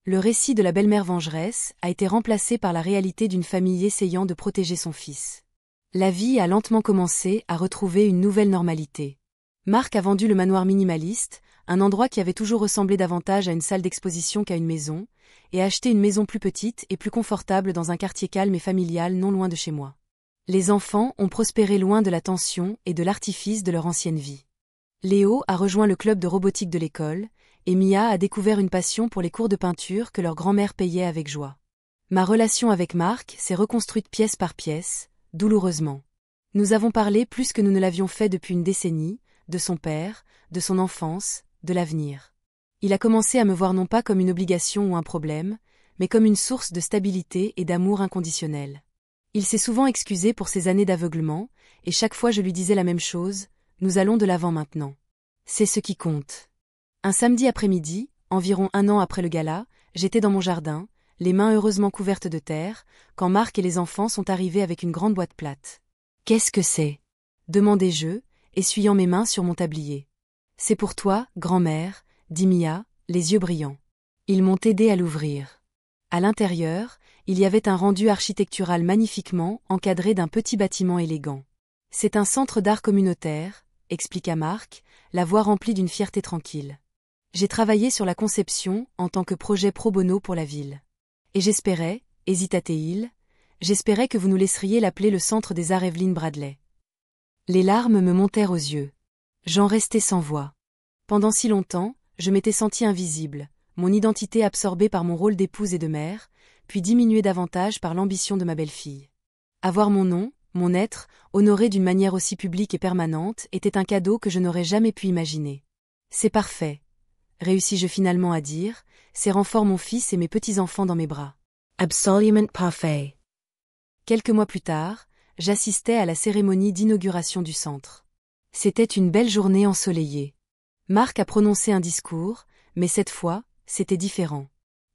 Le récit de la belle-mère vengeresse a été remplacé par la réalité d'une famille essayant de protéger son fils. La vie a lentement commencé à retrouver une nouvelle normalité. Mark a vendu le manoir minimaliste, un endroit qui avait toujours ressemblé davantage à une salle d'exposition qu'à une maison, et a acheté une maison plus petite et plus confortable dans un quartier calme et familial non loin de chez moi. Les enfants ont prospéré loin de la tension et de l'artifice de leur ancienne vie. Léo a rejoint le club de robotique de l'école, et Mia a découvert une passion pour les cours de peinture que leur grand-mère payait avec joie. Ma relation avec Mark s'est reconstruite pièce par pièce, douloureusement. Nous avons parlé plus que nous ne l'avions fait depuis une décennie, de son père, de son enfance, de l'avenir. Il a commencé à me voir non pas comme une obligation ou un problème, mais comme une source de stabilité et d'amour inconditionnel. Il s'est souvent excusé pour ses années d'aveuglement, et chaque fois je lui disais la même chose, nous allons de l'avant maintenant. C'est ce qui compte. Un samedi après-midi, environ 1 an après le gala, j'étais dans mon jardin, les mains heureusement couvertes de terre, quand Mark et les enfants sont arrivés avec une grande boîte plate. « Qu'est-ce que c'est ?» demandai-je, essuyant mes mains sur mon tablier. « C'est pour toi, grand-mère, » dit Mia, les yeux brillants. Ils m'ont aidé à l'ouvrir. À l'intérieur, il y avait un rendu architectural magnifiquement encadré d'un petit bâtiment élégant. « C'est un centre d'art communautaire, » expliqua Mark, la voix remplie d'une fierté tranquille. « J'ai travaillé sur la conception en tant que projet pro bono pour la ville. Et j'espérais, hésita-t-il, j'espérais que vous nous laisseriez l'appeler le Centre des Arts Evelyn Bradley. » Les larmes me montèrent aux yeux. J'en restai sans voix. Pendant si longtemps, je m'étais sentie invisible, mon identité absorbée par mon rôle d'épouse et de mère, puis diminuée davantage par l'ambition de ma belle-fille. Avoir mon nom, mon être, honoré d'une manière aussi publique et permanente, était un cadeau que je n'aurais jamais pu imaginer. « C'est parfait », réussis-je finalement à dire, serrant fort mon fils et mes petits-enfants dans mes bras. Absolument parfait. Quelques mois plus tard, j'assistais à la cérémonie d'inauguration du centre. C'était une belle journée ensoleillée. Mark a prononcé un discours, mais cette fois, c'était différent.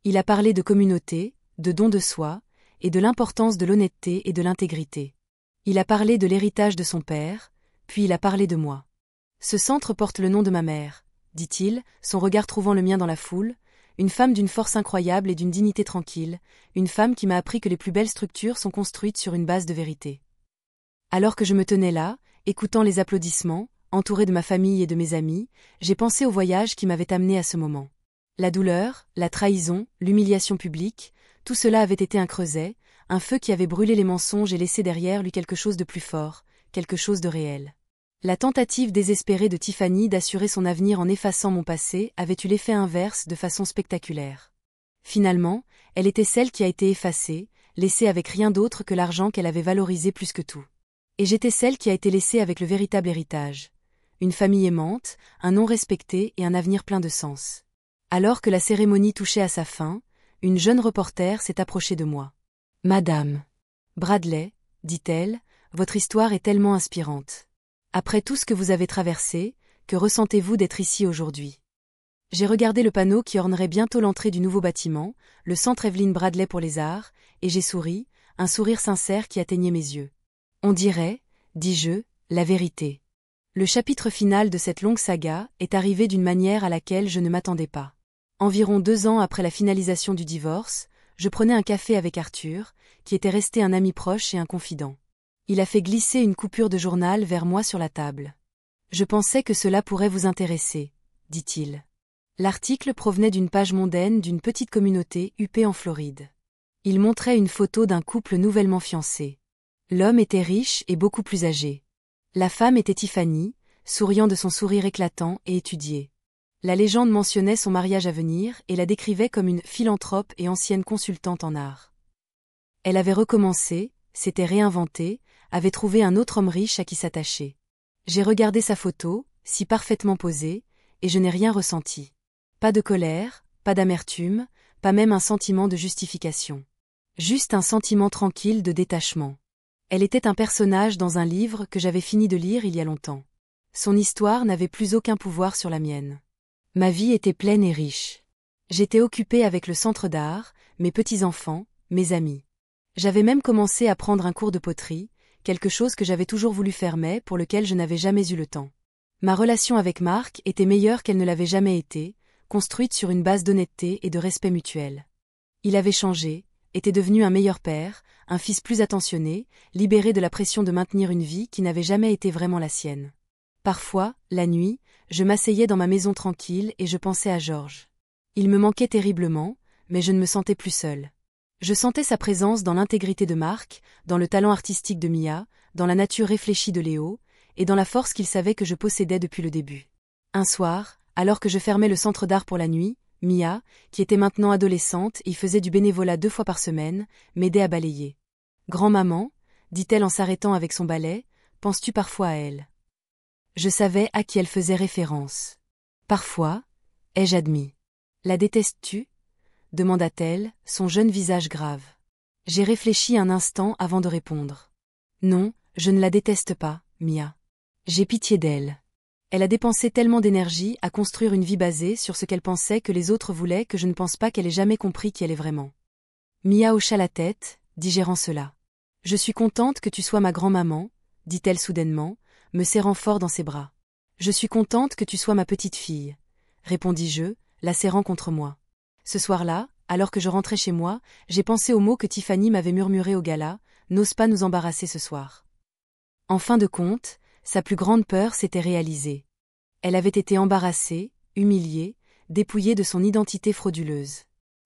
Il a parlé de communauté, de don de soi, et de l'importance de l'honnêteté et de l'intégrité. Il a parlé de l'héritage de son père, puis il a parlé de moi. Ce centre porte le nom de ma mère, dit-il, son regard trouvant le mien dans la foule, une femme d'une force incroyable et d'une dignité tranquille, une femme qui m'a appris que les plus belles structures sont construites sur une base de vérité. Alors que je me tenais là, écoutant les applaudissements, entouré de ma famille et de mes amis, j'ai pensé au voyage qui m'avait amené à ce moment. La douleur, la trahison, l'humiliation publique, tout cela avait été un creuset, un feu qui avait brûlé les mensonges et laissé derrière lui quelque chose de plus fort, quelque chose de réel. La tentative désespérée de Tiffany d'assurer son avenir en effaçant mon passé avait eu l'effet inverse de façon spectaculaire. Finalement, elle était celle qui a été effacée, laissée avec rien d'autre que l'argent qu'elle avait valorisé plus que tout. Et j'étais celle qui a été laissée avec le véritable héritage. Une famille aimante, un nom respecté et un avenir plein de sens. Alors que la cérémonie touchait à sa fin, une jeune reporter s'est approchée de moi. « Madame Bradley, dit-elle, votre histoire est tellement inspirante. Après tout ce que vous avez traversé, que ressentez-vous d'être ici aujourd'hui ?» J'ai regardé le panneau qui ornerait bientôt l'entrée du nouveau bâtiment, le Centre Evelyn Bradley pour les arts, et j'ai souri, un sourire sincère qui atteignait mes yeux. On dirait, dis-je, la vérité. Le chapitre final de cette longue saga est arrivé d'une manière à laquelle je ne m'attendais pas. Environ 2 ans après la finalisation du divorce, je prenais un café avec Arthur, qui était resté un ami proche et un confident. Il a fait glisser une coupure de journal vers moi sur la table. « Je pensais que cela pourrait vous intéresser, » dit-il. L'article provenait d'une page mondaine d'une petite communauté huppée en Floride. Il montrait une photo d'un couple nouvellement fiancé. L'homme était riche et beaucoup plus âgé. La femme était Tiffany, souriant de son sourire éclatant et étudié. La légende mentionnait son mariage à venir et la décrivait comme une philanthrope et ancienne consultante en art. Elle avait recommencé, s'était réinventée, avait trouvé un autre homme riche à qui s'attacher. J'ai regardé sa photo, si parfaitement posée, et je n'ai rien ressenti. Pas de colère, pas d'amertume, pas même un sentiment de justification. Juste un sentiment tranquille de détachement. Elle était un personnage dans un livre que j'avais fini de lire il y a longtemps. Son histoire n'avait plus aucun pouvoir sur la mienne. Ma vie était pleine et riche. J'étais occupée avec le centre d'art, mes petits-enfants, mes amis. J'avais même commencé à prendre un cours de poterie, quelque chose que j'avais toujours voulu faire mais pour lequel je n'avais jamais eu le temps. Ma relation avec Marc était meilleure qu'elle ne l'avait jamais été, construite sur une base d'honnêteté et de respect mutuel. Il avait changé, était devenu un meilleur père, un fils plus attentionné, libéré de la pression de maintenir une vie qui n'avait jamais été vraiment la sienne. Parfois, la nuit, je m'asseyais dans ma maison tranquille et je pensais à Georges. Il me manquait terriblement, mais je ne me sentais plus seule. Je sentais sa présence dans l'intégrité de Marc, dans le talent artistique de Mia, dans la nature réfléchie de Léo, et dans la force qu'il savait que je possédais depuis le début. Un soir, alors que je fermais le centre d'art pour la nuit, Mia, qui était maintenant adolescente et faisait du bénévolat 2 fois par semaine, m'aidait à balayer. « Grand-maman, » dit-elle en s'arrêtant avec son balai, « penses-tu parfois à elle ?» Je savais à qui elle faisait référence. « Parfois, » ai-je admis. « La détestes-tu » demanda-t-elle, son jeune visage grave. J'ai réfléchi un instant avant de répondre. « Non, je ne la déteste pas, Mia. J'ai pitié d'elle. Elle a dépensé tellement d'énergie à construire une vie basée sur ce qu'elle pensait que les autres voulaient que je ne pense pas qu'elle ait jamais compris qui elle est vraiment. » Mia hocha la tête, digérant cela. « Je suis contente que tu sois ma grand-maman, » dit-elle soudainement, me serrant fort dans ses bras. « Je suis contente que tu sois ma petite fille, » répondis-je, la serrant contre moi. Ce soir-là, alors que je rentrais chez moi, j'ai pensé aux mots que Tiffany m'avait murmurés au gala, « N'ose pas nous embarrasser ce soir. » En fin de compte, sa plus grande peur s'était réalisée. Elle avait été embarrassée, humiliée, dépouillée de son identité frauduleuse.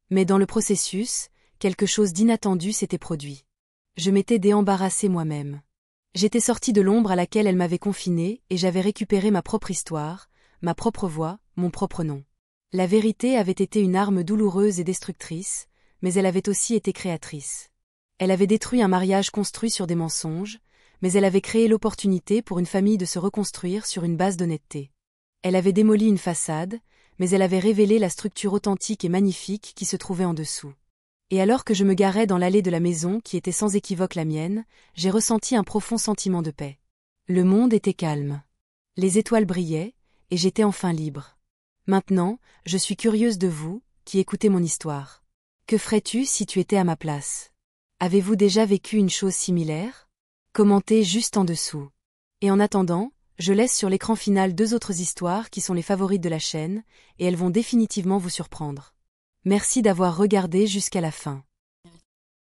Mais dans le processus, quelque chose d'inattendu s'était produit. Je m'étais déembarrassée moi-même. J'étais sortie de l'ombre à laquelle elle m'avait confinée et j'avais récupéré ma propre histoire, ma propre voix, mon propre nom. La vérité avait été une arme douloureuse et destructrice, mais elle avait aussi été créatrice. Elle avait détruit un mariage construit sur des mensonges, mais elle avait créé l'opportunité pour une famille de se reconstruire sur une base d'honnêteté. Elle avait démoli une façade, mais elle avait révélé la structure authentique et magnifique qui se trouvait en dessous. Et alors que je me garais dans l'allée de la maison qui était sans équivoque la mienne, j'ai ressenti un profond sentiment de paix. Le monde était calme. Les étoiles brillaient, et j'étais enfin libre. Maintenant, je suis curieuse de vous, qui écoutez mon histoire. Que ferais-tu si tu étais à ma place? Avez-vous déjà vécu une chose similaire? Commentez juste en dessous. Et en attendant, Je laisse sur l'écran final 2 autres histoires qui sont les favorites de la chaîne, et elles vont définitivement vous surprendre. Merci d'avoir regardé jusqu'à la fin.